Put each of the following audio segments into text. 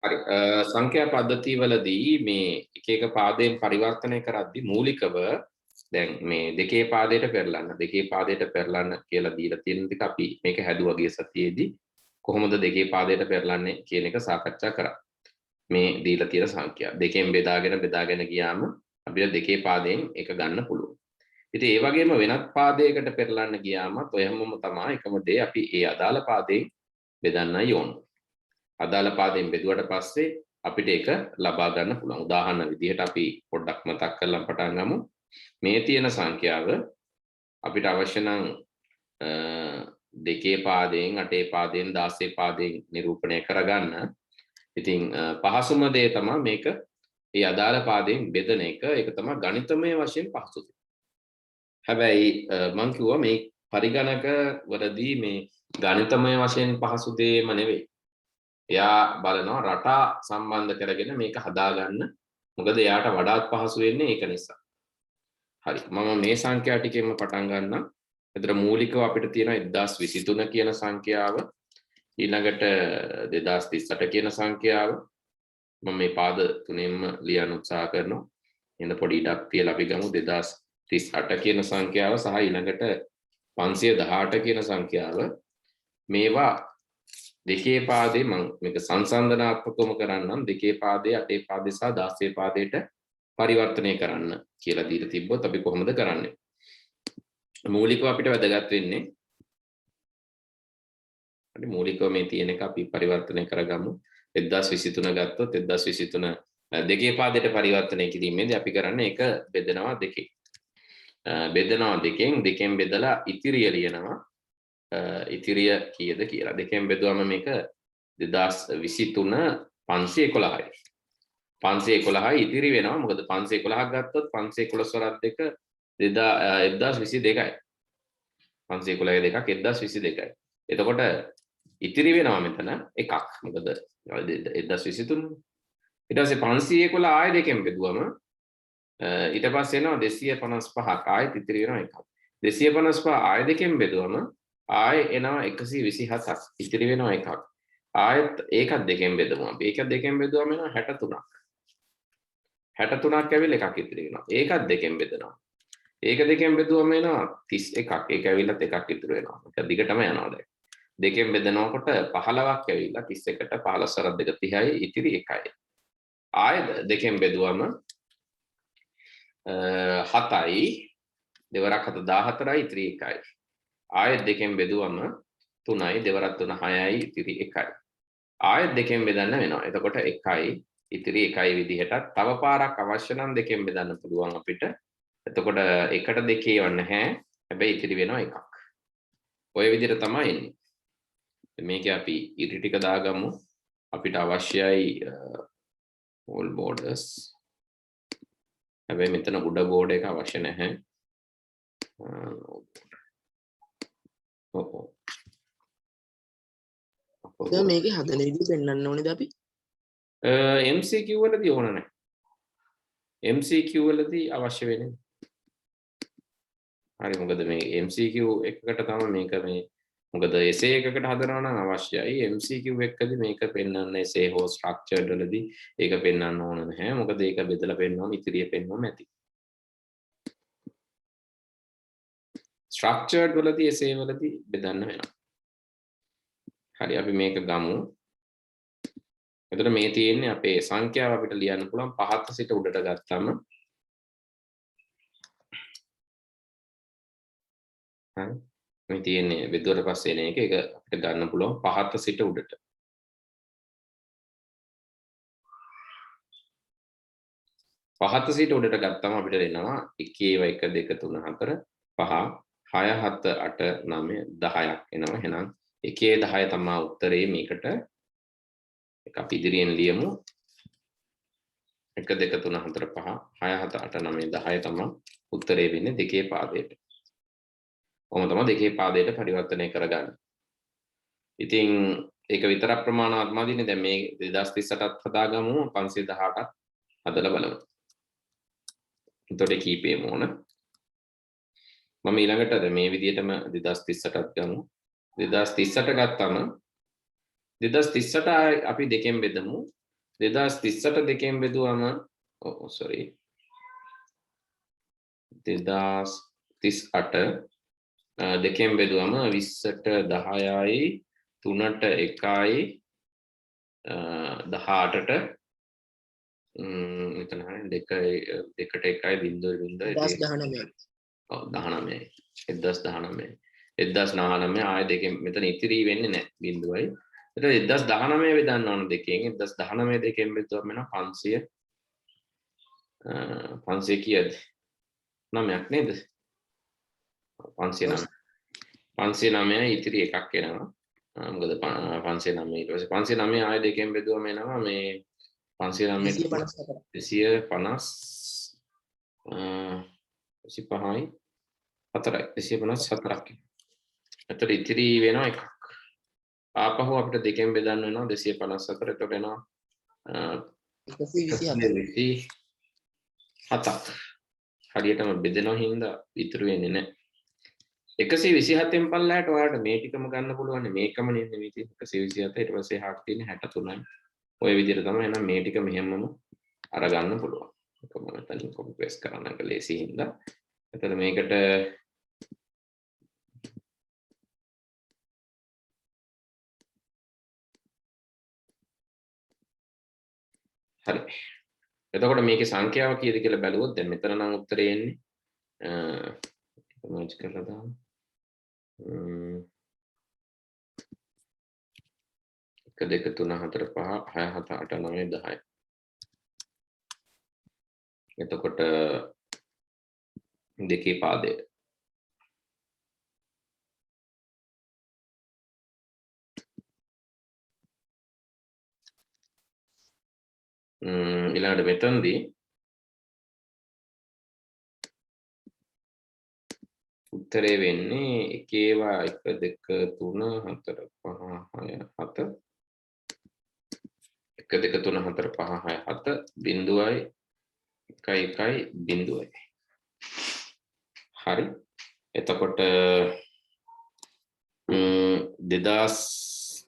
හරි සංඛ්‍යා පද්ධතිවලදී මේ එක එක පාදයෙන් පරිවර්තනය කරද්දී මූලිකව දැන් මේ දෙකේ පාදයට පෙරලන්න කියලා දීලා තියෙන ටික අපි මේක හැදුවා ගිය සතියේදී කොහොමද දෙකේ පාදයට පෙරලන්නේ කියන එක සාකච්ඡා කරා. මේ දීලා තියෙන සංඛ්‍යා දෙකෙන් බෙදාගෙන ගියාම අපිට දෙකේ පාදයෙන් එක ගන්න පුළුවන්. ඉතින් ඒ වගේම වෙනත් පාදයකට පෙරලන්න ගියාම ඔයමම තමයි එකම දේ අපි ඒ අදාළ පාදයෙන් බෙදන්නයි ඕන. අදාළ පාදයෙන් බෙදුවට පස්සේ අපිට ඒක ලබා ගන්න පුළුවන්. උදාහරණ විදිහට අපි පොඩ්ඩක් මතක් කරලා පටන් ගමු. මේ තියෙන සංඛ්‍යාව අපිට අවශ්‍ය නම් දෙකේ පාදයෙන් 8 පාදයෙන් 16 පාදයෙන් නිරූපණය කරගන්න. ඉතින් පහසුම දේ තමයි මේක ඒ අදාළ පාදයෙන් බෙදන එක. ඒක තමයි ගණිතමය වශයෙන් පහසු දේ. හැබැයි මම කිව්වා මේ පරිගණක වලදී මේ ගණිතමය වශයෙන් පහසු දෙයම නෙවෙයි. එයා බලනවා රටා සම්බන්ධ කරගෙන මේක හදාගන්න. මොකද එයාට වඩාත් පහසු වෙන්නේ ඒක නිසා. හරි. මම මේ සංඛ්‍යා ටිකෙන්ම පටන් ගන්නම්. එතන මූලිකව අපිට තියෙනවා 1023 කියන සංඛ්‍යාව. ඊළඟට 2038 කියන සංඛ්‍යාව. මම මේ පාද තුනෙන්ම ලියන්න උත්සාහ කරනවා. එන්න පොඩි ඉඩක් තියලා අපි ගමු 2038 කියන සංඛ්‍යාව සහ ඊළඟට 518 කියන සංඛ්‍යාව. මේවා දෙකේ පාදේ මම මේක සංසන්දනාත්මකවම කරන්නම්. දෙකේ පාදේ 8 පාදේ සහ 16 පාදයට පරිවර්තනය කරන්න කියලා දීලා තිබ්බොත් අපි කොහොමද කරන්නේ? මූලිකව අපිට වැදගත් වෙන්නේ හරි මූලිකව මේ තියෙන එක අපි පරිවර්තනය කරගමු. 1023 ගත්තොත් 1023 දෙකේ පාදයට පරිවර්තනය කිරීමේදී අපි කරන්නේ එක බෙදනවා දෙකේ. බෙදනවා දෙකෙන් බෙදලා ඉතිරිය ලියනවා. ඉතිරිය කීයද කියලා. දෙකෙන් බෙදුවම මේක 2023 511යි. 511යි ඉතිරි වෙනවා. මොකද 511ක් ගත්තොත් 511 වරක් දෙක 1022යි. 511 දෙකක් 1022යි. එතකොට ඉතිරි වෙනවා මෙතන එකක්. මොකද 1023. ඊට පස්සේ 511 ආයෙ දෙකෙන් බෙදුවම ඊට පස්සේ එනවා 255ක් ආයෙත් ඉතිරි වෙනවා එකක්. 255 ආයෙ දෙකෙන් බෙදුවම ආයෙ එනවා 127ක් ඉතිරි වෙනවා එකක්. ආයෙත් ඒකත් දෙකෙන් බෙදමු අපි. ඒකත් දෙකෙන් බෙදුවම එනවා 63ක්. 63ක් ඇවිල්ලා එකක් ඉතිරි වෙනවා. ඒකත් දෙකෙන් බෙදනවා. ඒක දෙකෙන් බෙදුවම එනවා 31ක්. ඒක ඇවිල්ලාත් එකක් ඉතුරු වෙනවා. ඒක දිගටම යනවා දැන්. දෙකෙන් බෙදනකොට 15ක් ඇවිල්ලා 31ට 15 වරක් දෙක 30යි ඉතිරි 1යි. ආයෙත් දෙකෙන් බෙදුවම 7යි දෙවරක් 7 14යි ඉතිරි 1යි. ආයෙත් දෙකෙන් බෙදුවම 3යි දෙවරක් 3 6යි ඉතිරි 1යි. ආයෙත් දෙකෙන් බෙදන්න වෙනවා. එතකොට 1යි ඉතිරි 1යි විදිහට තව පාරක් අවශ්‍ය නම් දෙකෙන් බෙදන්න පුළුවන් අපිට. එතකොට එකට දෙකේ වන්න නැහැ. හැබැයි ඉතිරි වෙනවා එකක්. ඔය විදිහට තමයි එන්නේ. මේක අපි ඉරි ටික දාගමු. අපිට අවශ්‍යයි all borders. හැබැයි මෙතන උඩ බෝඩ් එක අවශ්‍ය නැහැ. දැන් මේකේ හදන විදිහ පෙන්වන්න ඕනේද අපි? MCQ වලදී ඕන නැහැ. MCQ වලදී අවශ්‍ය වෙන්නේ. හරි මොකද මේ MCQ එකකට තමයි මේක මේ මොකද essay එකකට හදනවා නම් අවශ්‍යයි. MCQ එකකදී මේක පෙන්වන්න essay හෝ structured වලදී ඒක පෙන්වන්න ඕන නැහැ. මොකද ඒක බෙදලා පෙන්වම ඉතිරිය පෙන්වම ඇති. structured වලදී essay වලදී බෙදන්න වෙනවා. හරි අපි මේක ගමු. එතකොට මේ තියෙන්නේ අපේ සංඛ්‍යාව අපිට ලියන්න පුළුවන් 5ත් සිට උඩට ගත්තම හරි මේ තියෙන්නේ බෙදුවට පස්සේ එන එක අපිට ගන්න පුළුවන් 5ත් සිට උඩට. පහත සිට උඩට ගත්තම අපිට එනවා 1 1 2 3 4 5 6 7 8 9 10ක් එනවා. එහෙනම් 1 10 තමයි උත්තරේ මේකට. එක අපි ඉදිරියෙන් ලියමු. 1 2 3 4 5 6 7 8 9 10 තමයි උත්තරේ වෙන්නේ දෙකේ පාදයට. කොහොම තමයි දෙකේ පාදයට පරිවර්තනය කරගන්න. ඉතින් ඒක විතරක් ප්‍රමාණවත් මදිනේ. දැන් මේ 2038ත් හදාගමු 518ත් හදලා බලමු. එතකොට කීපෙම ඕන. මම ඊළඟට මේ විදිහටම 2038ත් ගමු. 2038 ගත්තම 2038 අපි දෙකෙන් බෙදමු. 2038 දෙකෙන් බෙදුවම sorry 2038 දෙකෙන් බෙදුවම 20ට 10යි 3ට 1යි 18ට මෙතන දෙකට 1යි 0.0 19යි 1019 ආය දෙකෙන් මෙතන ඉතිරි වෙන්නේ නැහැ බිඳුවයි. එතකොට 1019 බෙදන්න ඕන දෙකෙන් 1019 දෙකෙන් බෙදුවම වෙනවා 500 500 කීයද? 9ක් නේද? 509 509 ඉතිරි එකක් එනවා. මොකද 509 ඊට පස්සේ 509 ආය දෙකෙන් බෙදුවම එනවා මේ 509 255යි 4යි 254ක්. එතකොට ඉතිරි වෙනවා එකක්. ආපහු අපිට දෙකෙන් බෙදන්න වෙනවා 254. එතකොට එනවා 127ක්. හරියටම බෙදෙනවා හින්දා ඉතුරු වෙන්නේ නැහැ. 127න් පල්ලයට ඔයාලට මේ ටිකම ගන්න පුළුවන් මේකම නෙමෙයි 127 ඊට පස්සේ එහාට තියෙන 63යි. ඔය විදිහට තමයි එහෙනම් මේ ටික මෙහෙමම අරගන්න පුළුවන්. ඒක මම තනියෙන් කොපි පේස්ට් කරන්න එක ලේසි හින්දා. එතකොට මේකට හරි. එතකොට මේකේ සංඛ්‍යාව කීයද කියලා බැලුවොත් දැන් මෙතන නම් උත්තරේ එන්නේ මර්ජ් කරලා දාමු. 1 2 3 4 5 6 7 8 9 10. එතකොට දෙකේ පාදයට ඊළඟට මෙතනදී උත්තරේ වෙන්නේ එකේවා 1 2 3 4 5 6 7 1 2 3 4 5 6 7 බිඳුවයි 1 1යි බිඳුවයි. හරි. එතකොට 2000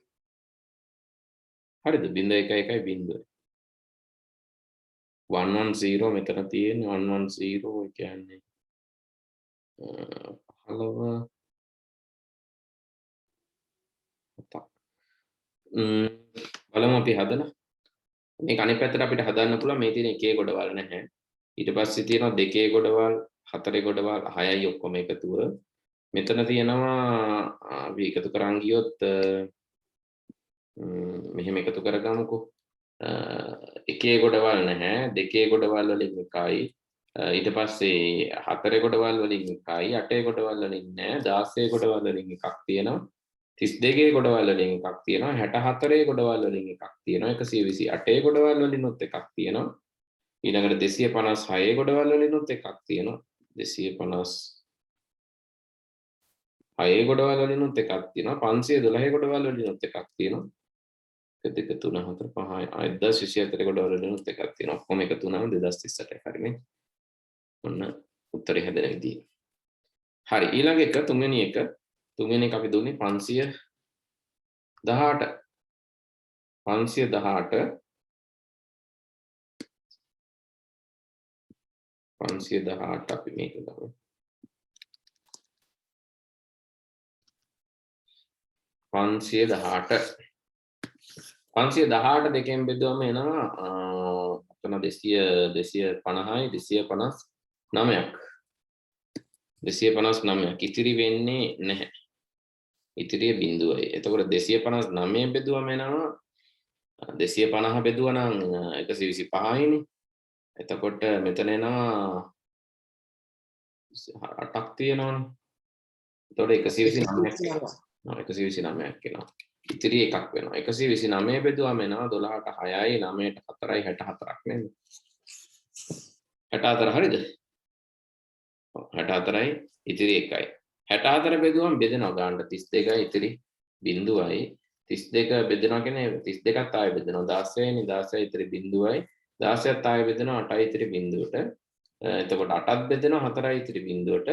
හරිද 0.1 බිඳුවයි 110 මෙතන තියෙන්නේ 110 ඒ කියන්නේ 15 බලමු අපි හදලා මේක අනිත් පැත්තට අපිට හදන්න පුළුවන් මේ තියෙන එකේ ගොඩවල් නැහැ. ඊට පස්සේ තියෙනවා දෙකේ ගොඩවල් හතරේ ගොඩවල් 6යි ඔක්කොම එකතුව. මෙතන තියෙනවා අපි එකතු කරන් ගියොත් මෙහෙම එකතු කරගමුකෝ. එකේ ගොඩවල් නැහැ දෙකේ ගොඩවල් වලින් එකයි ඊට පස්සේ හතරේ ගොඩවල් වලින් එකයි අටේ ගොඩවල් වලින් නැහැ 16 ගොඩවල් වලින් එකක් තියෙනවා 32 ගොඩවල් වලින් එකක් තියෙනවා 64 ගොඩවල් වලින් එකක් තියෙනවා 128 ගොඩවල් වලිනුත් එකක් තියෙනවා ඊළඟට 256 ගොඩවල් වලිනුත් එකක් තියෙනවා 256 ගොඩවල් වලිනුත් එකක් තියෙනවා 512 ගොඩවල් වලිනුත් එකක් තියෙනවා 1 2 3 4 5 1024 ගොඩවල් වලිනුත් එකක් තියෙනවා ඔක්කොම එකතු වුණාම 2038යි හරිනේ ඔන්න උත්තරේ හැදෙන විදිය හරි ඊළඟ එක තුන්වෙනි එක අපි දුන්නේ 518 අපි මේක ගමු 518 දෙකෙන් බෙදුවම එනවා අතන 250යි 259ක් ඉතිරි වෙන්නේ නැහැ ඉතිරිය බිඳුවයි එතකොට 259 බෙදුවම එනවා 250 බෙදුවා නම් 125යිනේ එතකොට මෙතන එනවා 8ක් තියෙනවනේ එතකොට 129ක් එනවා ඉතිරි එකක් වෙනවා 129 බෙදුවම එනවා 12ට 6යි 9ට 4යි 64ක් නේද 64 හරිද 64යි ඉතිරි එකයි 64 බෙදුවම බෙදෙනවා ගානට 32යි ඉතිරි බිඳුවයි 32 බෙදෙනවා කියන්නේ 32ත් ආයෙ බෙදෙනවා 16යි 16යි ඉතිරි බිඳුවයි 16ත් ආයෙ බෙදෙනවා 8යි ඉතිරි බිඳුවට එතකොට 8ත් බෙදෙනවා 4යි ඉතිරි බිඳුවට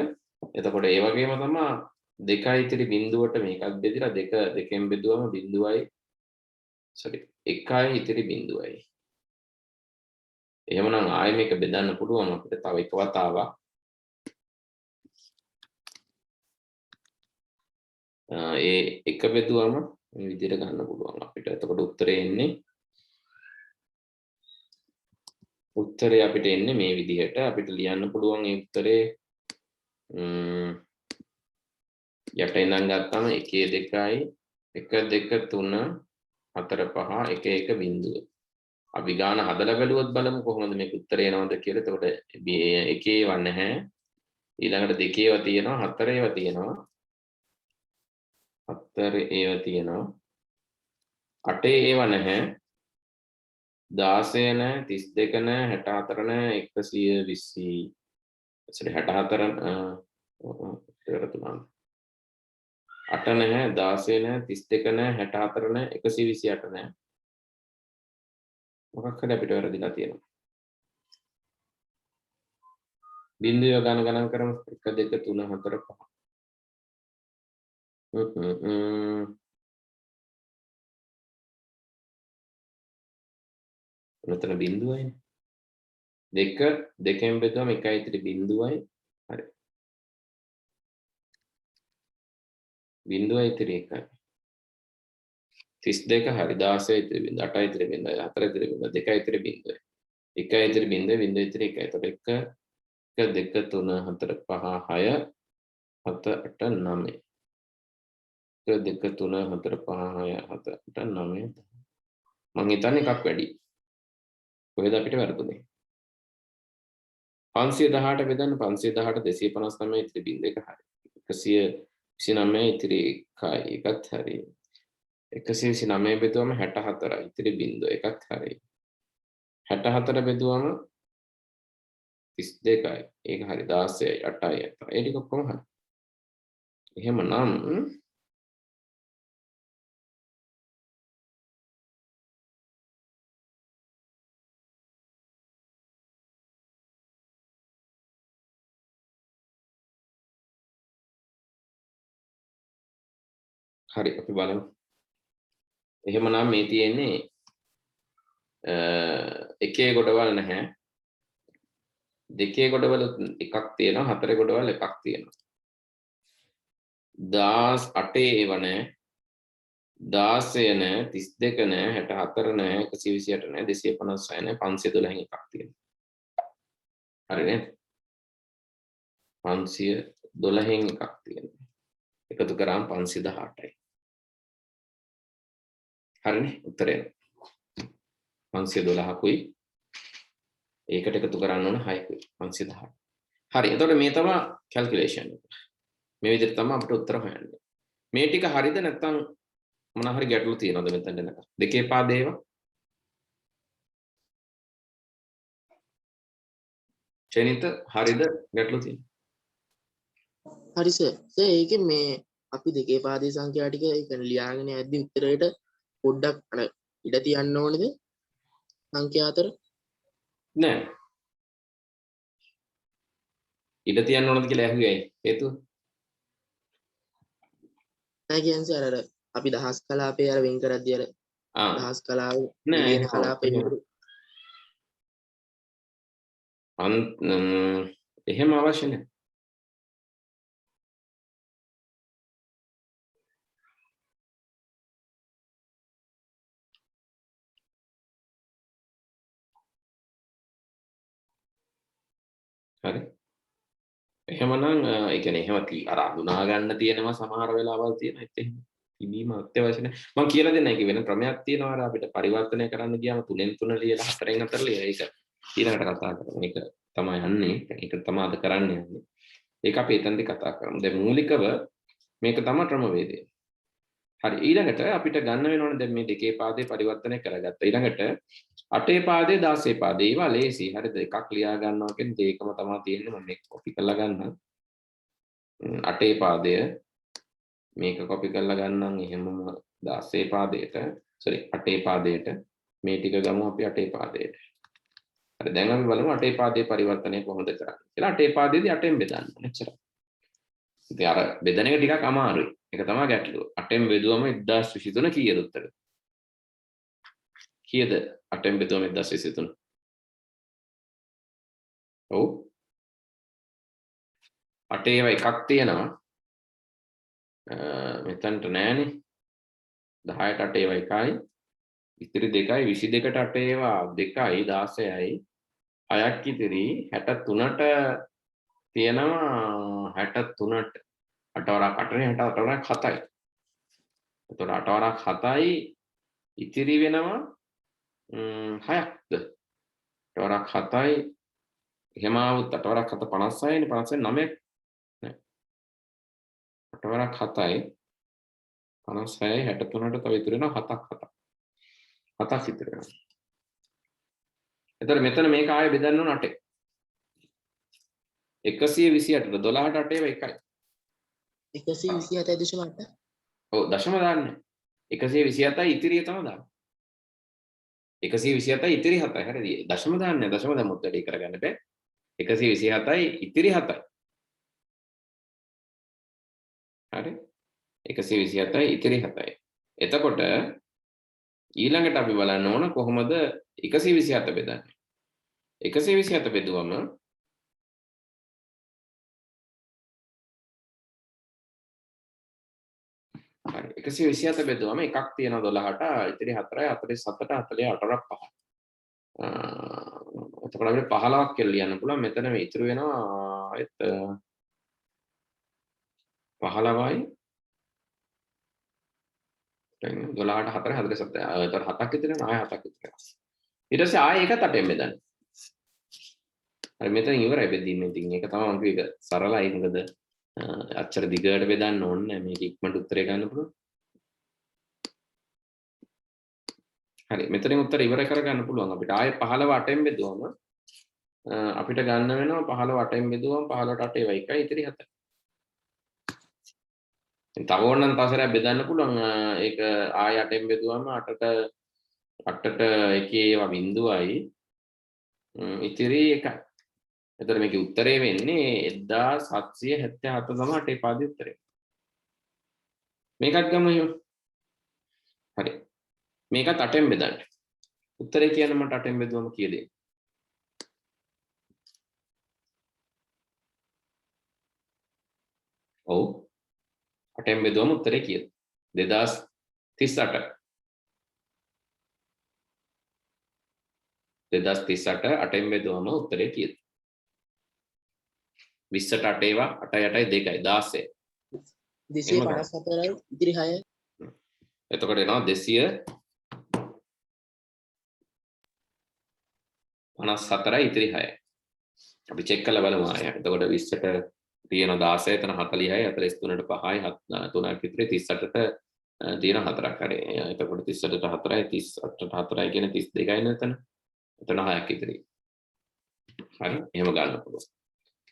එතකොට ඒ වගේම තමයි 2යි ඉතිරි බිඳුවට මේකත් බෙදලා දෙකෙන් බෙදුවම බිඳුවයි sorry 1යි ඉතිරි බිඳුවයි එහෙමනම් ආයෙ මේක බෙදන්න පුළුවන් අපිට තව එක වතාවක්. ඒ එක බෙදුවම මේ විදිහට ගන්න පුළුවන් අපිට. එතකොට උත්තරේ එන්නේ මේ විදිහට. අපිට ලියන්න පුළුවන් ඒ උත්තරේ යට ඉඳන් ගත්තාම 1 2යි 1 2 3 4 5 1 1 බිංදුව. අපි ගාන හදලා බැලුවොත් බලමු කොහොමද මේක උත්තරේ එනවද කියලා. එතකොට එකේ ව නැහැ. ඊළඟට දෙකේව තියෙනවා, හතරේව තියෙනවා. හතරේ ඒව තියෙනවා. අටේ ඒව නැහැ. 16 නැහැ, 32 නැහැ, 64 නැහැ, 120 sorry 64 8 නැහැ, 16 නැහැ, 32 නැහැ, 64 නැහැ, 128 නැහැ. මොකක් හරි අපිට වැරදිලා තියෙනවා. බිංදුව ගණන් කරමු. 1 2 3 4 5. මෙතන බිංදුවයි. 2 2ෙන් බෙදුවම 1යි ඉතිරි බිංදුවයි. හරි. බිංදුවයි ඉතිරි 1යි. 32 හරි 16 ඉතිරි බිංදුව 8යි ඉතිරි බිංදුව 4යි ඉතිරි බිංදුව 2යි ඉතිරි බිංදුව 1යි ඉතිරි බිංදුව බිංදුව ඉතිරි 1යි. එතකොට 1 2 3 4 5 6 7 8 9 1 2 3 4 5 6 7 8 9 මං හිතන්නේ එකක් වැඩි. කොහෙද අපිට වැරදුනේ? 518 බෙදන්න 518 259 ඉතිරි බිංදුව එක හරි. 129 ඉතිරි 1යි එකත් හරි. 129 බෙදුවම 64යි ඉතිරි බිංදුව එකත් හරි. 64 බෙදුවම 32යි ඒක හරි 16යි 8යි 7යි ඒ ටික ඔක්කොම හරි. එහෙමනම් හරි අපි බලමු. එහෙමනම් මේ තියෙන්නේ එකේ ගොඩවල් නැහැ. දෙකේ ගොඩවල එකක් තියෙනවා, හතරේ ගොඩවල් එකක් තියෙනවා. 18 ඒව නැහැ. 16 නැහැ, 32 නැහැ, 64 නැහැ, 128 නැහැ, 256 නැහැ, 512න් එකක් තියෙනවා. හරි නේද? 512න් එකක් තියෙනවා. එකතු කරාම 518යි. හරිනේ උත්තරේ. 512කුයි ඒකට එකතු කරන්න ඕන 6කුයි 518. හරි. එතකොට මේ තමයි කැල්කියුලේෂන් එක. මේ විදිහට තමයි අපිට උත්තර හොයන්නේ. මේ ටික හරිද නැත්නම් මොන හරි ගැටලු තියෙනවද මෙතන එනකම්? දෙකේ පාදේව චනිත හරිද ගැටලු තියෙනවද? හරි සර්. සර් ඒකේ මේ අපි දෙකේ පාදේ සංඛ්‍යා ටික ඒ කියන්නේ ලියාගෙන යද්දි උත්තරේට පොඩ්ඩක් අර ඉඩ තියන්න ඕනේද? සංඛ්‍යා අතර නෑ. ඉඩ තියන්න ඕනද කියලා ඇහුවේ ඇයි? හේතුව? නෑ කියන්නේ සර් අර අපි දහස් කලාපේ අර වෙන් කරද්දී අර දහස් කලාව මිලියන කලාපේ එහෙම අවශ්‍ය නැහැ. හරි. එහෙමනම් ඒ කියන්නේ එහෙම අර අඳුනා ගන්න තියෙනවා සමහර වෙලාවල් තියෙනවා ඒත් එහෙම තිබීම අත්‍යවශ්‍ය නැහැ. මම කියලා දෙන්න ඒක වෙන ක්‍රමයක් තියෙනවා අර අපිට පරිවර්තනය කරන්න ගියාම 3ෙන් 3 ලියලා 4ෙන් 4 ලියලා ඒක ඊළඟට කතා කරමු. ඒක තමයි යන්නේ. ඒක තමයි අද කරන්න යන්නේ. ඒක අපි එතනදී කතා කරමු. දැන් මූලිකව මේක තමයි ක්‍රමවේදය. හරි ඊළඟට අපිට ගන්න වෙනවනේ දැන් මේ දෙකේ පාදේ පරිවර්තනය කරගත්තා. ඊළඟට 8 පාදේ 16 පාදේ ඒවා ලේසි. හරිද? එකක් ලියා ගන්නවා කියන්නේ දෙකම තමයි තියෙන්නේ. මම මේක කොපි කරලා ගන්නම්. 8 පාදය මේක කොපි කරලා ගන්නම් එහෙමම 16 පාදයට sorry 8 පාදයට මේ ටික ගමු අපි 8 පාදයට. හරි දැන් අපි බලමු 8 පාදයේ පරිවර්තනය කොහොමද කරන්නේ කියලා. 8 පාදයේදී 8ෙන් බෙදන්න. එච්චරයි. ඉතින් අර බෙදන එක ටිකක් අමාරුයි. ඒක තමයි ගැටලුව. 8ෙන් බෙදුවම 1023 කීයද උත්තර? කීයද 8ෙන් බෙදුවම 1023? ඔව් 8 ඒවා එකක් තියෙනවා මෙතනට නෑනේ 10ට 8 ඒවා එකයි ඉතිරි දෙකයි 22ට 8 ඒවා දෙකයි 16යි 6ක් ඉතිරි 63ට තියෙනවා 63ට 8 වරක් 8නේ 8 වරක් 7යි. එතකොට 8 වරක් 7යි ඉතිරි වෙනවා 6ක්ද 8 වරක් 7යි එහෙම આવුත් 8 වරක් 7 56නේ 56 9ක් නෑ 8 වරක් 7යි 56යි 63ට තව ඉතුරු වෙනවා 7ක් ඉතුරු වෙනවා. එතකොට මෙතන මේක ආයෙ බෙදන්න ඕන 8. 128ට 12ට 8 ඒවා එකයි. 127.8 ඔව් දශම දාන්නේ. 127යි ඉතිරිය තමයි දාන්නේ. 127යි ඉතිරි 7යි. හරිද? දශම දාන්නේ. දශම දැම්මොත් වැඩි කරගන්න බෑ. 127යි ඉතිරි 7යි. හරි? 127යි ඉතිරි 7යි. එතකොට ඊළඟට අපි බලන්න ඕන කොහොමද 127 බෙදන්නේ? 127 බෙදුවම හරි 127 බෙදුවම එකක් තියෙනවා 12ට ඉතිරි 4යි 47ට 48ක් 5. එතකොට අපිට 15ක් කියලා ලියන්න පුළුවන්. මෙතන මේ ඉතුරු වෙනවා ආයෙත් 15යි 12ට 4 47. එතකොට 7ක් ඉතිරි වෙනවා ආයෙ 7ක් ඉතිරි වෙනවා. ඊට පස්සේ ආයෙ එකත් 8ෙන් බෙදන්න. හරි මෙතන ඉවරයි බෙදීම. ඉතින් ඒක තමයි මම කිව්ව එක සරලයි. මොකද අච්චර දිගට බෙදන්න ඕනේ නැහැ. මේක ඉක්මනට උත්තරේ ගන්න පුළුවන්. හරි මෙතනින් උත්තර ඉවර කරගන්න පුළුවන් අපිට. ආයෙ 15 8ෙන් බෙදුවම අපිට ගන්න වෙනවා 15 8ෙන් බෙදුවම 15ට 8 ඒවා එකයි ඉතිරි 7යි. ඉතින් තව ඕනනම් තවසරයක් බෙදන්න පුළුවන්. ඒක ආයෙ 8ෙන් බෙදුවම 8ට එකේ ඒවා බිඳුවයි ඉතිරි එකයි. එතකොට මේකේ උත්තරේ වෙන්නේ 1777 තමයි 8 පාදේ උත්තරේ. මේකත් ගමු එහෙම. හරි. මේකත් 8ෙන් බෙදන්න. උත්තරේ කියන්න මට 8ෙන් බෙදුවම කීයද? ඔව් 8ෙන් බෙදුවම උත්තරේ කීයද? 2038. 2038 8ෙන් බෙදුවම උත්තරේ කීයද? 20ට 8 ඒවා 8යි 8යි 2යි 16. 254යි ඉතිරි 6යි. එතකොට එනවා 254යි ඉතිරි 6යි. අපි චෙක් කරලා බලමු ආයෙ. එතකොට 20ට තියෙන 16 එතන 40යි 43ට 5යි 3ක් ඉතිරි 38ට තියෙන 4ක් හරි. එතකොට 38ට 4යි 38ට 4යි කියන්නේ 32යි නේද? එතන 6ක් ඉතිරි. හරි එහෙම ගන්න පුළුවන්.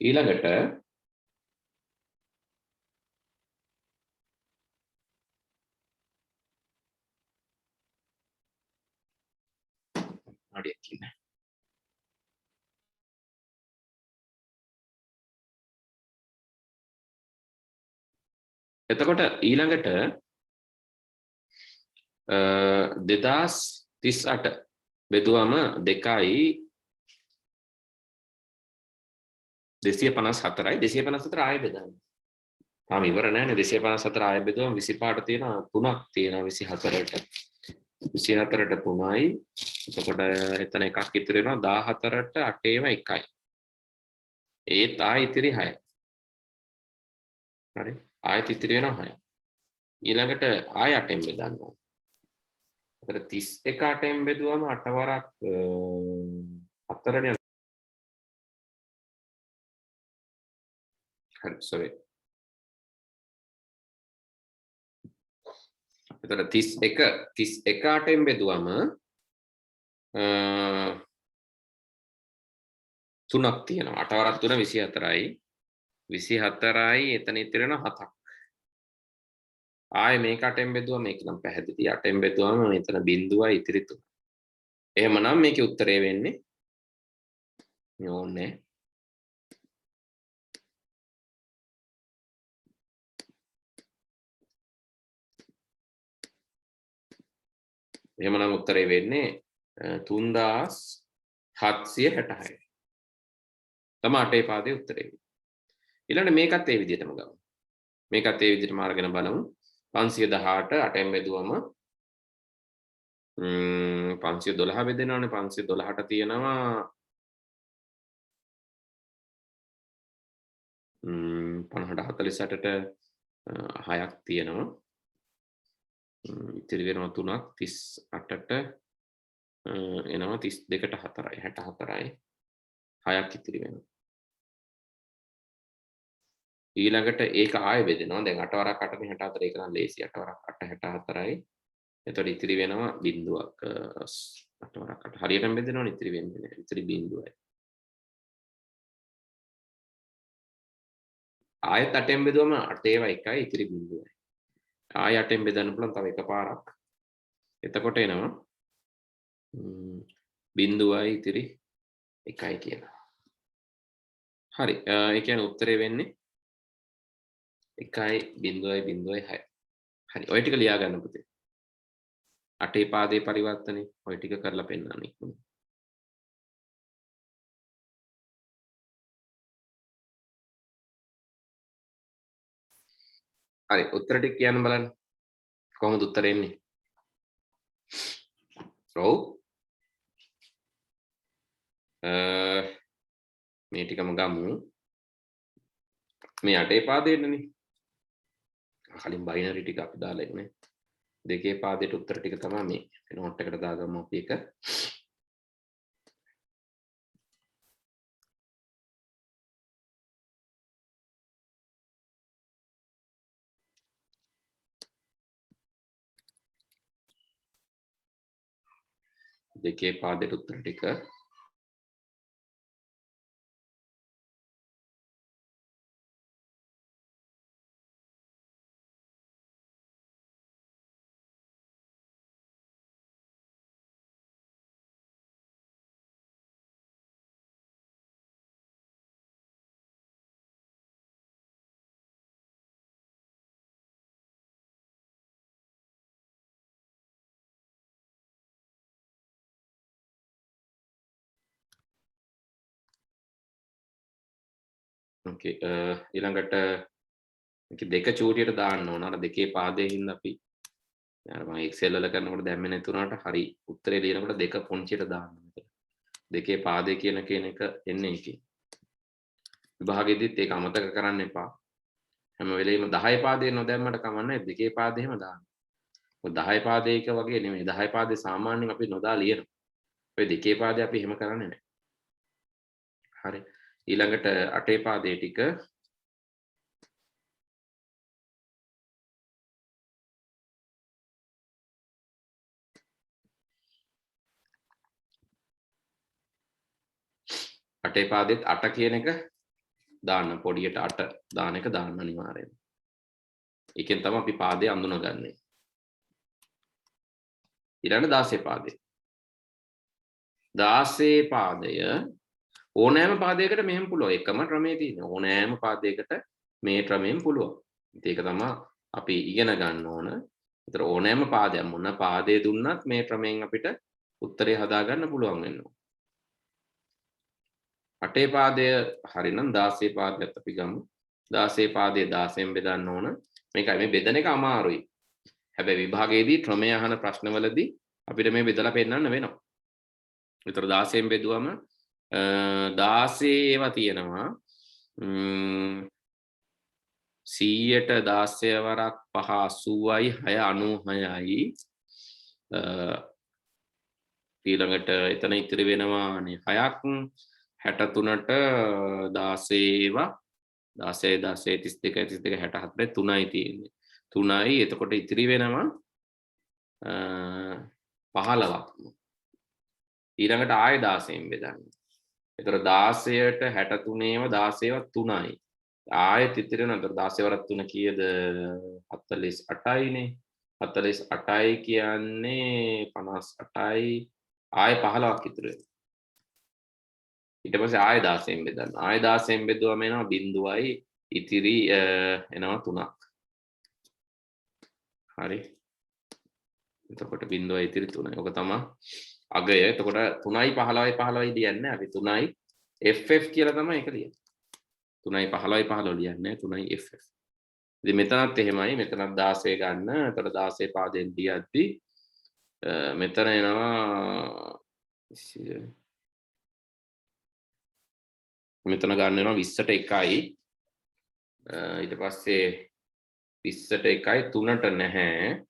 ඊළඟට හරියට කියන්නේ එතකොට ඊළඟට 2038 බෙදුවම 2යි 254යි 254 ආයෙ බෙදන්න. තාම ඉවර නෑනේ 254 ආයෙ බෙදුවම 25ට තියෙනවා 3ක් තියෙනවා 24ට. 24ට 3යි. එතකොට එතන එකක් ඉතුරු වෙනවා 14ට 8 ඒවා එකයි. ඒත් ආයෙ ඉතිරි 6යි. හරි. ආයෙත් ඉතිරි වෙනවා 6යි. ඊළඟට ආයෙ 8ෙන් බෙදන්න ඕන. එතන 31 8ෙන් බෙදුවම 8 වරක් 4නේ. හරි sorry. එතන 31 8ෙන් බෙදුවම 3ක් තියෙනවා. 8 වරක් 3 24යි. 24යි එතන ඉතිරි වෙනවා 7ක්. ආයෙ මේක 8ෙන් බෙදුවම මේක නම් පැහැදිලි 8ෙන් බෙදුවම මෙතන බිඳුවයි ඉතිරි 3. එහෙමනම් මේකේ උත්තරේ වෙන්නේ ඕනේ. එහෙමනම් උත්තරේ වෙන්නේ 3766. තමයි අටේ පාදයේ උත්තරේ. ඊළඟට මේකත් ඒ විදිහටම ගමු. මේකත් ඒ විදිහටම අරගෙන බලමු. 518 8ෙන් බෙදුවම 512 බෙදෙනවානේ. 512ට තියෙනවා 50ට 48ට 6ක් තියෙනවා. ඉතිරි වෙනවා 3ක් 38ට එනවා 32ට 4යි 64යි 6ක් ඉතිරි වෙනවා. ඊළඟට ඒක ආයෙ බෙදෙනවා. දැන් 8 වරක් 8 නේ 64 ඒක නම් ලේසි. 8 වරක් 8 64යි. එතකොට ඉතිරි වෙනවා බිඳුවක් 8 වරක් 8 හරියටම බෙදෙනවනේ ඉතිරි වෙන්නේ නැහැ. ඉතිරි බිඳුවයි. ආයෙත් 8ෙන් බෙදුවම 8 ඒවා එකයි ඉතිරි බිඳුවයි. ආයෙ 8ෙන් බෙදන්න පුළුවන් තව එකපාරක්. එතකොට එනවා බිඳුවයි ඉතිරි එකයි කියලා. හරි. ඒ කියන්නේ උත්තරේ වෙන්නේ 1.0.6. හරි. ඔය ටික ලියා ගන්න පුතේ. අටේ පාදයේ පරිවර්තනේ ඔය ටික කරලා පෙන්නන්න ඉක්මනින්. හරි. උත්තර ටික කියන්න බලන්න. කොහොමද උත්තර එන්නේ? ඔව්. මේ ටිකම ගමු. මේ අටේ පාදයේනේ. කලින් බයිනරි ටික අපි දාලා ඉන්නේ. දෙකේ පාදයට උත්තර ටික තමයි මේ. නෝට් එකට දාගමු අපි එක. දෙකේ පාදයට උත්තර ටික ඕකේ. ඊළඟට දෙක චූටියට දාන්න ඕන. අර දෙකේ පාදයේ හින්දා අපි අර මම Excel වල කරනකොට දැම්මේ නැතුණාට හරි උත්තරේ ලියනකොට දෙක පොන්චියට දාන්න ඕන. දෙකේ පාදයේ කියන එක එන්නේ ඒකේ. විභාගෙදිත් ඒක අමතක කරන්න එපා. හැම වෙලෙම 10 පාදයේ නොදැම්මට කමන්නේ දෙකේ පාදයේම දාන්න. මොකද 10 පාදයක වගේ නෙමෙයි 10 පාදේ සාමාන්‍යයෙන් අපි නොදා ලියනවා. ඔය දෙකේ පාදේ අපි එහෙම කරන්නේ නැහැ. හරි. ඊළඟට අටේ පාදයේ ටික අටේ පාදෙත් 8 කියන එක දාන්න පොඩියට 8 දාන එක දාන්න අනිවාර්යයෙන්. ඒකෙන් තමයි අපි පාදේ අඳුනගන්නේ. ඊළඟ 16 පාදේ. 16 පාදය ඕනෑම පාදයකට මෙහෙම පුළුවන්. එකම ක්‍රමයේ තියෙන. ඕනෑම පාදයකට මේ ක්‍රමයෙන් පුළුවන්. ඒක තමයි අපි ඉගෙන ගන්න ඕන. ඒතර ඕනෑම පාදයක් මොන පාදේ දුන්නත් මේ ක්‍රමයෙන් අපිට උත්තරේ හදාගන්න පුළුවන් වෙනවා. අටේ පාදය හරිනම් 16 පාදයට අපි ගමු. 16 පාදයේ 16න් බෙදන්න ඕන. මේකයි මේ බෙදන එක අමාරුයි. හැබැයි විභාගයේදී ක්‍රමය අහන ප්‍රශ්නවලදී අපිට මේ බෙදලා පෙන්නන්න වෙනවා. ඒතර 16න් බෙදුවම 16 ඒවා තියෙනවා 100ට 16 වරක් 5 80යි 6 96යි ඊළඟට එතන ඉතිරි වෙනවානේ 6ක් 63ට 16 ඒවා 16 16 32 32 64 3යි තියෙන්නේ 3යි එතකොට ඉතිරි වෙනවා 15ක් ඊළඟට ආයෙ 16න් බෙදන්න. ඒතර 16ට 63 ඒවා 16ව 3යි. ආයෙත් ඉතිරි වෙනවා. ඒතර 16 වරක් 3 කීයද? 48යිනේ. 48යි කියන්නේ 58යි. ආයෙ 15ක් ඉතිරි වෙනවා. ඊට පස්සේ ආයෙ 16න් බෙදන්න. ආයෙ 16න් බෙදුවම එනවා බිඳුවයි ඉතිරි එනවා 3ක්. හරි. එතකොට බිඳුවයි ඉතිරි 3යි. ඔක තමයි අගය. එතකොට 3යි 15යි 15යි දියන්නේ අපි 3යි FF කියලා තමයි ඒක ලියන්නේ. 3යි 15යි 15 ලියන්නේ 3යි FF. ඉතින් මෙතනත් එහෙමයි. මෙතනත් 16 ගන්න. එතකොට 16 පාදයෙන් ලියද්දි මෙතන එනවා මෙතන ගන්න වෙනවා 20ට 1යි. ඊට පස්සේ 20ට 1යි 3ට නැහැ.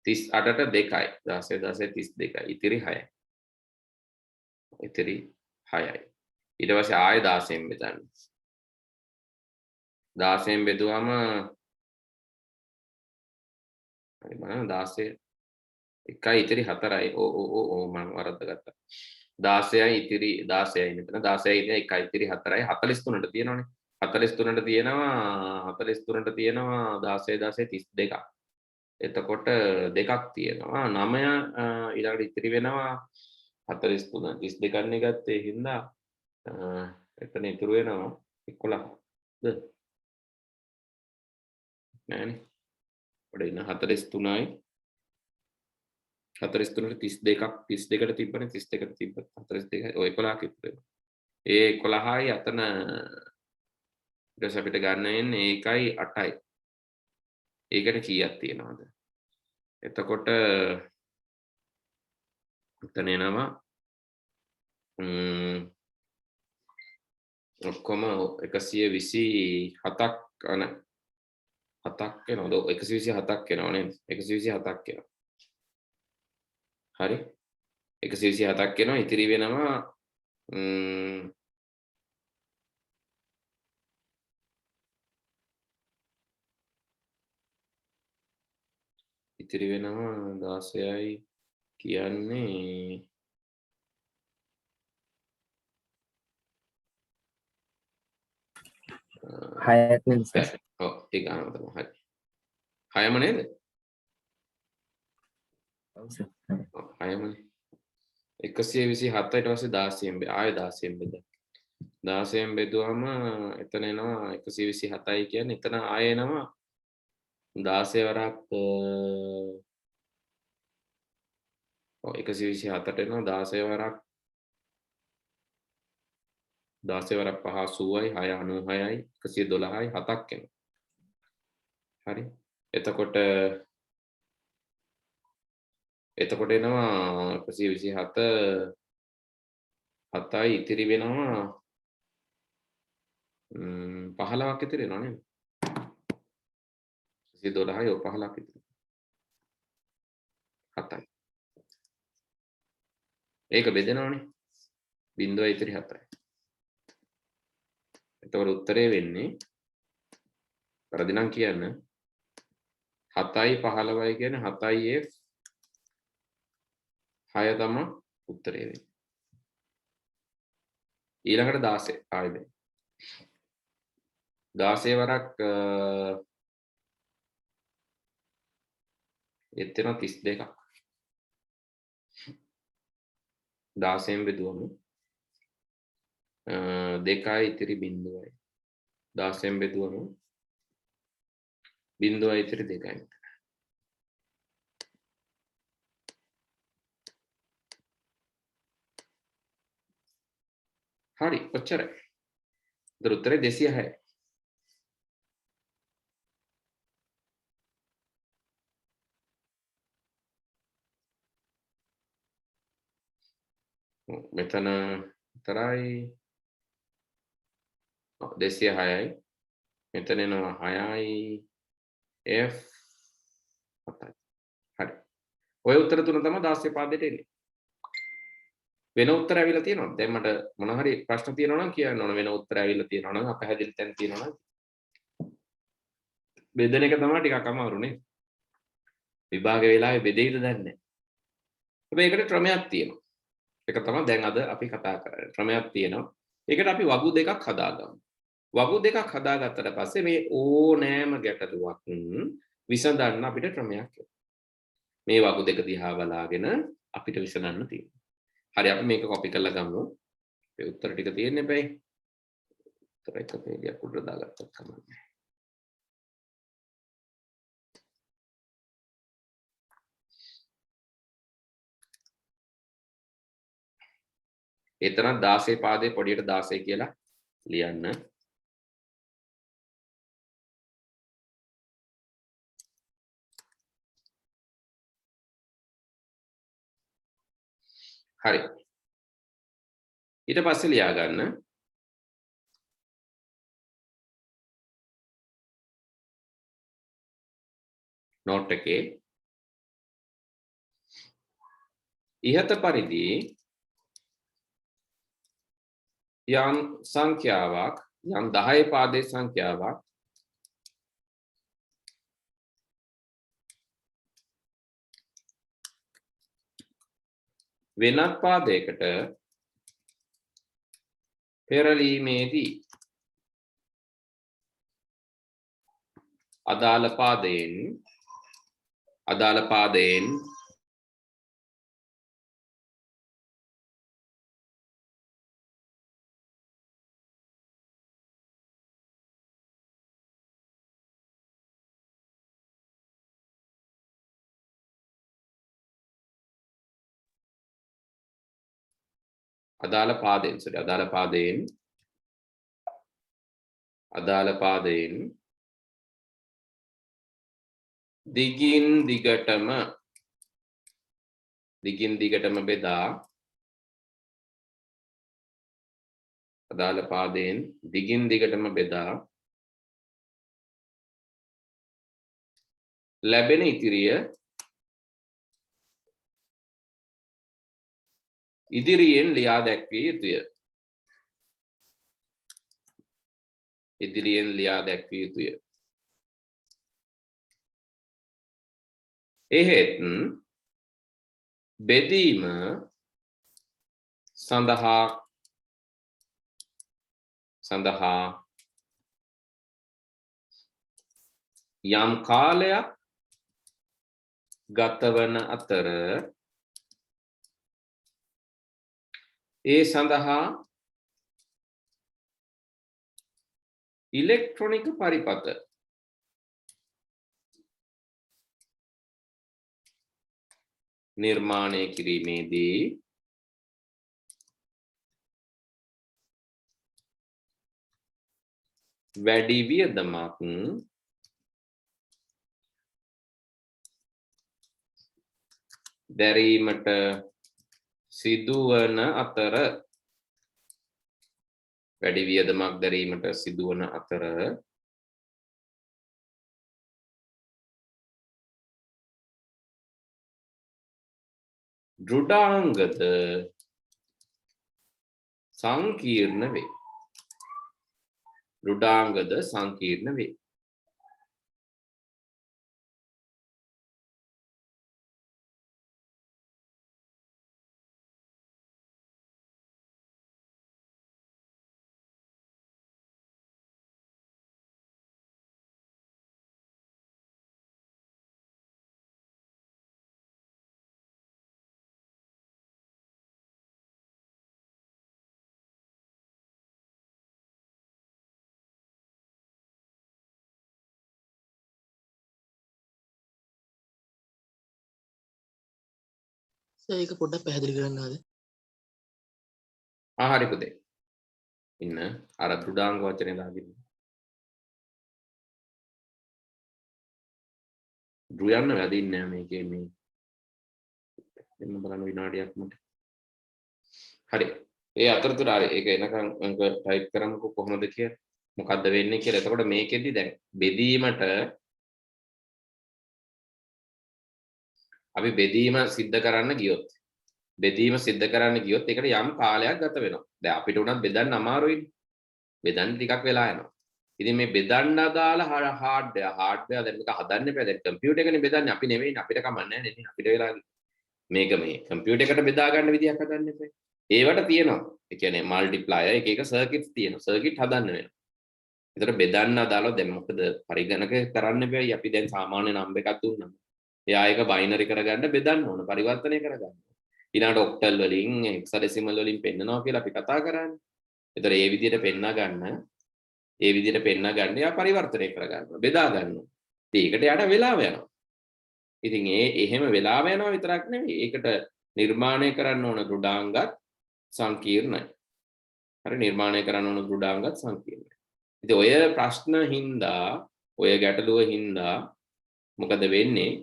38ට 2යි. 16 32යි. ඉතිරි 6යි. ඉතිරි 6යි. ඊට පස්සේ ආයෙ 16න් බෙදන්න. 16න් බෙදුවම හරි බලන්න 16 1යි ඉතිරි 4යි. ඕ මම වරද්දගත්තා. 16යි ඉතිරි 16යි මෙතන 16යි ඉතිරි 1යි ඉතිරි 4යි 43ට තියෙනවනේ. 43ට තියෙනවා 16 32ක්. එතකොට දෙකක් තියෙනවා 9 ඊළඟට ඉතිරි වෙනවා 43 32 ගන්න ගත්තේ හින්දා එතන ඉතුරු වෙනවා 11ද නෑනේ පොඩි ඉන්න 43යි 43ට 32ට තිබ්බනේ 32ට තිබ්බ 42යි ඔය 11ක් ඉතුරු වෙනවා ඒ 11යි අතන ඊට පස්සේ අපිට ගන්න එන්නේ 1යි 8යි ඒකට කීයක් තියෙනවද එතකොට එතන එනවා ඔක්කොම 127ක් අන 7ක් වෙනවද 127ක් වෙනව නේද 127ක් වෙනවා හරි 127ක් වෙනවා ඉතිරි වෙනවා ඉතිරි වෙනවා 16යි කියන්නේ 6ක් නේද සර්? ඔව් ඒ ගානම තමයි හරි 6ම නේද ඔව් සර්. 6මනේ 127 ඊට පස්සේ 16න් ආයෙ 16න් බෙදලා 16න් බෙදුවම එතන එනවා 127යි කියන්නේ එතන ආයෙ එනවා 16 වරක් 127ට එනවා 16 වරක් 16 වරක් 5 80යි 6 96යි 112යි 7ක් එනවා හරි එතකොට එනවා 127 7යි ඉතිරි වෙනවා 15ක් ඉතිරි වෙනවා නේද 112යි 15ක් ඉතිරි 7යි ඒක බෙදෙනවනේ බිංදුවයි ඉතිරි 7යි එතකොට උත්තරේ වෙන්නේ වැරදි නම් කියන්න 7යි 15යි කියන්නේ 7යි F 6 තමයි උත්තරේ වෙන්නේ ඊළඟට 16 ආයෙත් 16 වරක් එතන 32ක් 16න් බෙදුවම 2යි ඉතිරි බිංදුවයි 16න් බෙදුවම බිංදුවයි ඉතිරි 2යි හරි ඔච්චරයි ඒතර උත්තරේ 206යි මෙතන තරයි 206යි මෙතන එනවා 6යි F 7යි හරි ඔය උත්තර තුන තමයි 16 පාදයට එන්නේ වෙන උත්තර ඇවිල්ලා තියෙනවද දැන් මට මොන හරි ප්‍රශ්න තියෙනවා නම් කියන්න ඕන වෙන උත්තර ඇවිල්ලා තියෙනවා නම් අපහැදිලි තැන් තියෙනවා නම් බෙදෙන එක තමයි ටිකක් අමාරු නේ විභාග වේලාවේ බෙදෙයිද දන්නේ නැහැ හැබැයි ඒකට ක්‍රමයක් තියෙනවා ඒක තමයි දැන් අද අපි කතා කරන්නේ ක්‍රමයක් තියෙනවා ඒකට අපි වගු දෙකක් හදාගමු වගු දෙකක් හදාගත්තට පස්සේ මේ ඕනෑම ගැටලුවක් විසඳන්න අපිට ක්‍රමයක් මේ වගු දෙක දිහා බලාගෙන අපිට විසඳන්න තියෙනවා හරි අපි මේක කොපි කරලා ගමු ඒ උත්තර ටික තියෙන්නේ බෑ උත්තර එක පේලියක් උඩට දාගත්තත් කමක් එතන 16 පාදේ පොඩියට 16 කියලා ලියන්න. හරි. ඊට පස්සේ ලියා ගන්න නෝට් එකේ ඉහත පරිදි යම් සංඛ්‍යාවක් යම් 10 පාදේ සංඛ්‍යාවක් වෙනත් පාදයකට පෙරලීමේදී අදාළ පාදයෙන් අදාළ පාදයෙන් දිගින් දිගටම බෙදා අදාළ පාදයෙන් දිගින් දිගටම බෙදා ලැබෙන ඉතිරිය ඉදිරියෙන් ලියා දැක්විය යුතුය. එහෙත් බෙදීම සඳහා යම් කාලයක් ගතවන අතර ඒ සඳහා ඉලෙක්ට්‍රොනික පරිපත නිර්මාණය කිරීමේදී වැඩි වියදමක් දැරීමට සිදුවන අතර දෘඩාංගද සංකීර්ණ වේ. ඒක පොඩ්ඩක් පැහැදිලි කරන්න ආද? හරි පුතේ. ඉන්න අර දෘඩාංග වචනේ දාගෙන. දෘයන්න වැදින්නේ නැහැ මේකේ මේ. එන්න බලන්න විනාඩියක් මට. හරි. ඒ අතරතුර ඒක එනකන් අංක ටයිප් කරමුකෝ කොහොමද කියලා. මොකද්ද වෙන්නේ කියලා. එතකොට මේකෙදි දැන් බෙදීමට අපි බෙදීම සිද්ධ කරන්න ගියොත් ඒකට යම් කාලයක් ගත වෙනවා. දැන් අපිට උනත් බෙදන්න අමාරුයිනේ. බෙදන්න ටිකක් වෙලා යනවා. ඉතින් මේ බෙදන්න අදාළ හાર્ඩ්වෙයාර් දැන් මේක හදන්න එපා. දැන් කම්පියුටර් එකනේ බෙදන්නේ අපි නෙවෙයි. අපිට කමන්නේ නැහැ නේ. අපිට වෙලා මේක මේ කම්පියුටර් එකට බෙදා ගන්න විදියක් හදන්න එපා. ඒවට තියෙනවා. ඒ කියන්නේ මල්ටිප්ලයර් එක සර්කිට්ස් තියෙනවා. සර්කිට් හදන්න වෙනවා. ඒතර බෙදන්න අදාළව දැන් මොකද පරිගණක කරන්න බෑයි. අපි දැන් සාමාන්‍ය නම්බර් එකක් දුන්නා. එයා ඒක බයිනරි කරගන්න බෙදන්න ඕන පරිවර්තනය කරගන්න. ඊළඟට ඔක්ටල් වලින් හෙක්සාඩෙසිමල් වලින් පෙන්නනවා කියලා අපි කතා කරන්නේ. ඒතර ඒ විදිහට පෙන්නා ගන්න එයා පරිවර්තනය කරගන්නවා බෙදා ගන්නවා. ඒකට යට වෙලාව යනවා. ඉතින් එහෙම වෙලාව යනවා විතරක් නෙවෙයි ඒකට නිර්මාණය කරන්න ඕන දෘඩාංගත් සංකීර්ණයි. හරි නිර්මාණය කරන්න ඕන දෘඩාංගත් සංකීර්ණයි. ඉතින් ඔය ප්‍රශ්න හින්දා ඔය ගැටලුව හින්දා මොකද වෙන්නේ?